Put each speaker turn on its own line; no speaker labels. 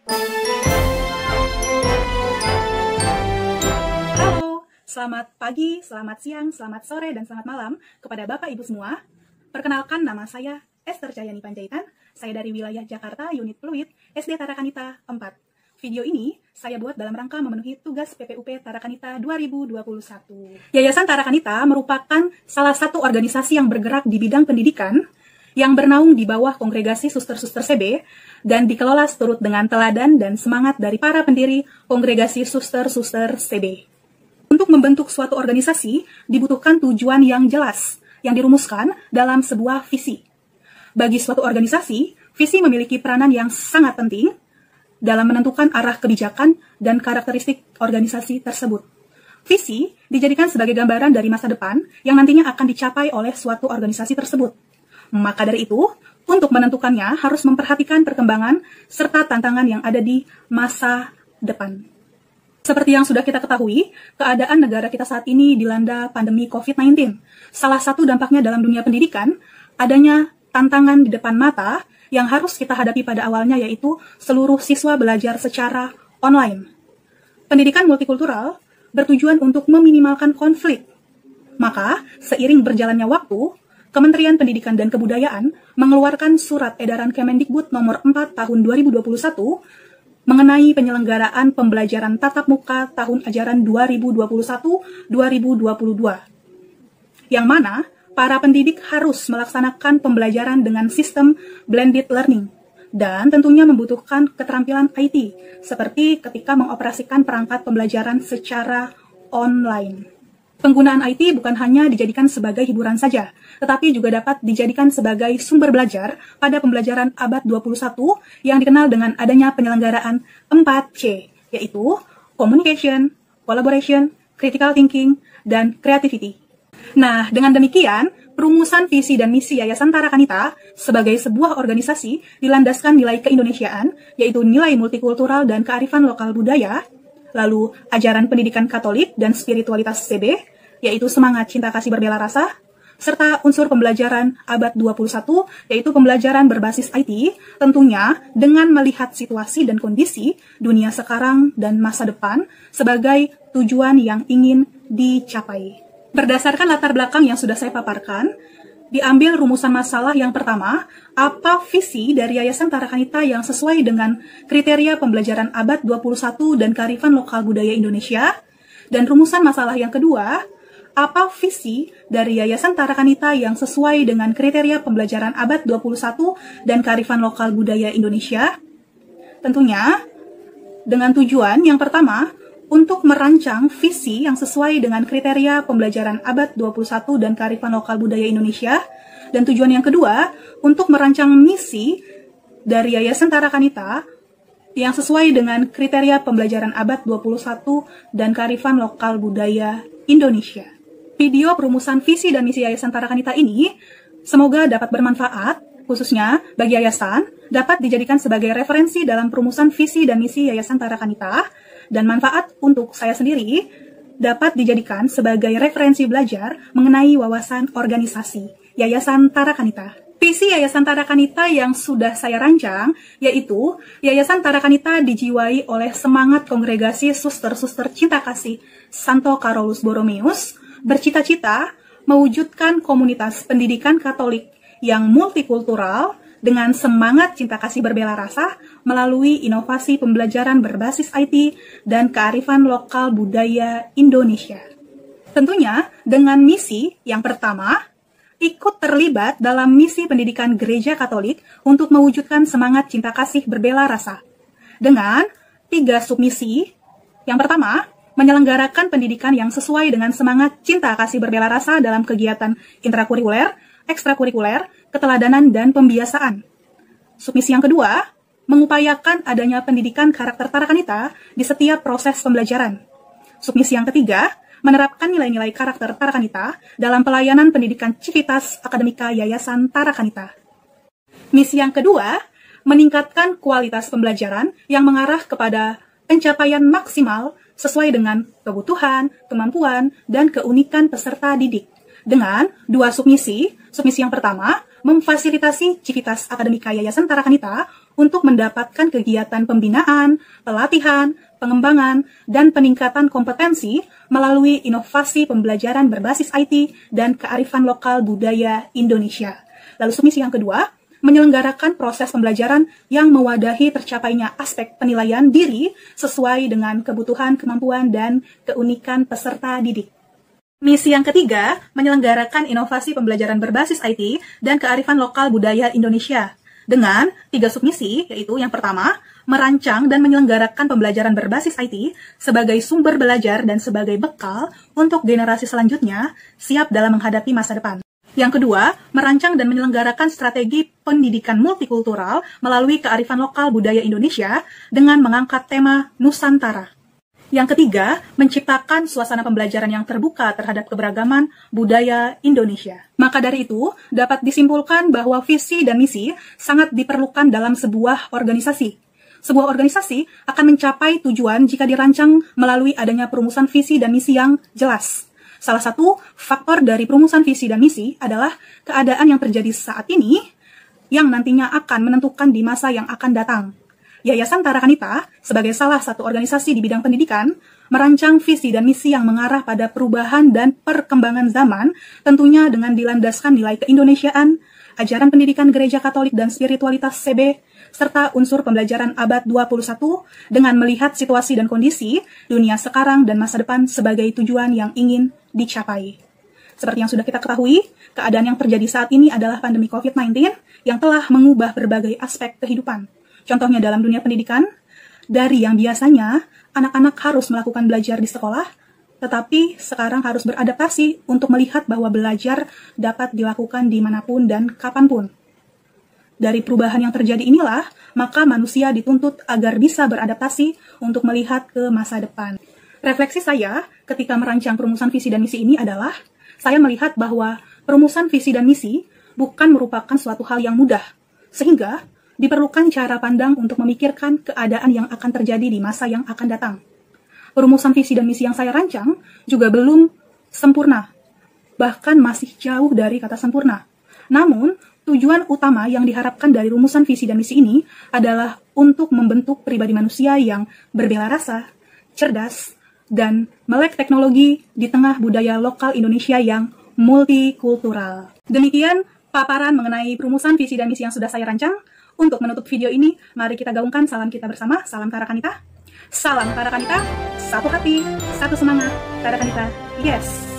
Halo, selamat pagi, selamat siang, selamat sore, dan selamat malam kepada Bapak Ibu semua. Perkenalkan, nama saya Esther Cahyani Panjaitan. Saya dari wilayah Jakarta, Unit Pluit, SD Tarakanita 4. Video ini saya buat dalam rangka memenuhi tugas PPUP Tarakanita 2021. Yayasan Tarakanita merupakan salah satu organisasi yang bergerak di bidang pendidikan yang bernaung di bawah Kongregasi Suster-Suster CB dan dikelola seturut dengan teladan dan semangat dari para pendiri Kongregasi Suster-Suster CB. Untuk membentuk suatu organisasi dibutuhkan tujuan yang jelas yang dirumuskan dalam sebuah visi. Bagi suatu organisasi, visi memiliki peranan yang sangat penting dalam menentukan arah kebijakan dan karakteristik organisasi tersebut. Visi dijadikan sebagai gambaran dari masa depan yang nantinya akan dicapai oleh suatu organisasi tersebut. Maka dari itu, untuk menentukannya harus memperhatikan perkembangan serta tantangan yang ada di masa depan. Seperti yang sudah kita ketahui, keadaan negara kita saat ini dilanda pandemi COVID-19. Salah satu dampaknya dalam dunia pendidikan, adanya tantangan di depan mata yang harus kita hadapi pada awalnya, yaitu seluruh siswa belajar secara online. Pendidikan multikultural bertujuan untuk meminimalkan konflik. Maka, seiring berjalannya waktu, Kementerian Pendidikan dan Kebudayaan mengeluarkan surat edaran Kemendikbud nomor 4 tahun 2021 mengenai penyelenggaraan pembelajaran tatap muka tahun ajaran 2021-2022. Yang mana para pendidik harus melaksanakan pembelajaran dengan sistem blended learning dan tentunya membutuhkan keterampilan IT seperti ketika mengoperasikan perangkat pembelajaran secara online. Penggunaan IT bukan hanya dijadikan sebagai hiburan saja, tetapi juga dapat dijadikan sebagai sumber belajar pada pembelajaran abad 21 yang dikenal dengan adanya penyelenggaraan 4C, yaitu Communication, Collaboration, Critical Thinking, dan Creativity. Nah, dengan demikian, perumusan visi dan misi Yayasan Tarakanita sebagai sebuah organisasi dilandaskan nilai keindonesiaan, yaitu nilai multikultural dan kearifan lokal budaya, lalu ajaran pendidikan Katolik dan spiritualitas CB, yaitu semangat cinta kasih berbela rasa, serta unsur pembelajaran abad 21, yaitu pembelajaran berbasis IT, tentunya dengan melihat situasi dan kondisi dunia sekarang dan masa depan sebagai tujuan yang ingin dicapai. Berdasarkan latar belakang yang sudah saya paparkan, diambil rumusan masalah yang pertama, apa visi dari Yayasan Tarakanita yang sesuai dengan kriteria pembelajaran abad 21 dan kearifan lokal budaya Indonesia, dan rumusan masalah yang kedua, apa visi dari Yayasan Tarakanita yang sesuai dengan kriteria pembelajaran abad 21 dan kearifan lokal budaya Indonesia? Tentunya, dengan tujuan yang pertama, untuk merancang visi yang sesuai dengan kriteria pembelajaran abad 21 dan kearifan lokal budaya Indonesia, dan tujuan yang kedua, untuk merancang misi dari Yayasan Tarakanita yang sesuai dengan kriteria pembelajaran abad 21 dan kearifan lokal budaya Indonesia. Video perumusan visi dan misi Yayasan Tarakanita ini semoga dapat bermanfaat, khususnya bagi yayasan, dapat dijadikan sebagai referensi dalam perumusan visi dan misi Yayasan Tarakanita, dan manfaat untuk saya sendiri dapat dijadikan sebagai referensi belajar mengenai wawasan organisasi Yayasan Tarakanita. Visi Yayasan Tarakanita yang sudah saya rancang, yaitu Yayasan Tarakanita dijiwai oleh semangat Kongregasi Suster-Suster Cinta Kasih Santo Carolus Borromeus, bercita-cita mewujudkan komunitas pendidikan Katolik yang multikultural dengan semangat cinta kasih berbela rasa melalui inovasi pembelajaran berbasis IT dan kearifan lokal budaya Indonesia. Tentunya dengan misi yang pertama, ikut terlibat dalam misi pendidikan Gereja Katolik untuk mewujudkan semangat cinta kasih berbela rasa. Dengan 3 submisi, yang pertama, menyelenggarakan pendidikan yang sesuai dengan semangat cinta kasih berbela rasa dalam kegiatan intrakurikuler, ekstrakurikuler, keteladanan, dan pembiasaan. Submisi yang kedua, mengupayakan adanya pendidikan karakter Tarakanita di setiap proses pembelajaran. Submisi yang ketiga, menerapkan nilai-nilai karakter Tarakanita dalam pelayanan pendidikan Civitas Akademika Yayasan Tarakanita. Misi yang kedua, meningkatkan kualitas pembelajaran yang mengarah kepada pencapaian maksimal sesuai dengan kebutuhan, kemampuan, dan keunikan peserta didik. Dengan 2 submisi yang pertama, memfasilitasi Civitas Akademika Yayasan Tarakanita untuk mendapatkan kegiatan pembinaan, pelatihan, pengembangan, dan peningkatan kompetensi melalui inovasi pembelajaran berbasis IT dan kearifan lokal budaya Indonesia. Lalu submisi yang kedua, menyelenggarakan proses pembelajaran yang mewadahi tercapainya aspek penilaian diri sesuai dengan kebutuhan, kemampuan, dan keunikan peserta didik. Misi yang ketiga, menyelenggarakan inovasi pembelajaran berbasis IT dan kearifan lokal budaya Indonesia. Dengan 3 submisi, yaitu yang pertama, merancang dan menyelenggarakan pembelajaran berbasis IT sebagai sumber belajar dan sebagai bekal untuk generasi selanjutnya siap dalam menghadapi masa depan. Yang kedua, merancang dan menyelenggarakan strategi pendidikan multikultural melalui kearifan lokal budaya Indonesia dengan mengangkat tema Nusantara. Yang ketiga, menciptakan suasana pembelajaran yang terbuka terhadap keberagaman budaya Indonesia. Maka dari itu, dapat disimpulkan bahwa visi dan misi sangat diperlukan dalam sebuah organisasi. Sebuah organisasi akan mencapai tujuan jika dirancang melalui adanya perumusan visi dan misi yang jelas. Salah satu faktor dari perumusan visi dan misi adalah keadaan yang terjadi saat ini yang nantinya akan menentukan di masa yang akan datang. Yayasan Tarakanita, sebagai salah satu organisasi di bidang pendidikan, merancang visi dan misi yang mengarah pada perubahan dan perkembangan zaman, tentunya dengan dilandaskan nilai keindonesiaan, ajaran pendidikan Gereja Katolik dan spiritualitas CB, serta unsur pembelajaran abad 21 dengan melihat situasi dan kondisi dunia sekarang dan masa depan sebagai tujuan yang ingin dicapai. Seperti yang sudah kita ketahui, keadaan yang terjadi saat ini adalah pandemi COVID-19 yang telah mengubah berbagai aspek kehidupan. Contohnya dalam dunia pendidikan, dari yang biasanya anak-anak harus melakukan belajar di sekolah, tetapi sekarang harus beradaptasi untuk melihat bahwa belajar dapat dilakukan dimanapun dan kapanpun. Dari perubahan yang terjadi inilah, maka manusia dituntut agar bisa beradaptasi untuk melihat ke masa depan. Refleksi saya ketika merancang perumusan visi dan misi ini adalah, saya melihat bahwa perumusan visi dan misi bukan merupakan suatu hal yang mudah, sehingga diperlukan cara pandang untuk memikirkan keadaan yang akan terjadi di masa yang akan datang. Perumusan visi dan misi yang saya rancang juga belum sempurna, bahkan masih jauh dari kata sempurna. Namun, tujuan utama yang diharapkan dari rumusan visi dan misi ini adalah untuk membentuk pribadi manusia yang berbela rasa, cerdas, dan melek teknologi di tengah budaya lokal Indonesia yang multikultural. Demikian paparan mengenai perumusan visi dan misi yang sudah saya rancang. Untuk menutup video ini, mari kita gaungkan salam kita bersama, salam Tarakanita. Salam Tarakanita, satu hati, satu semangat, Tarakanita, yes!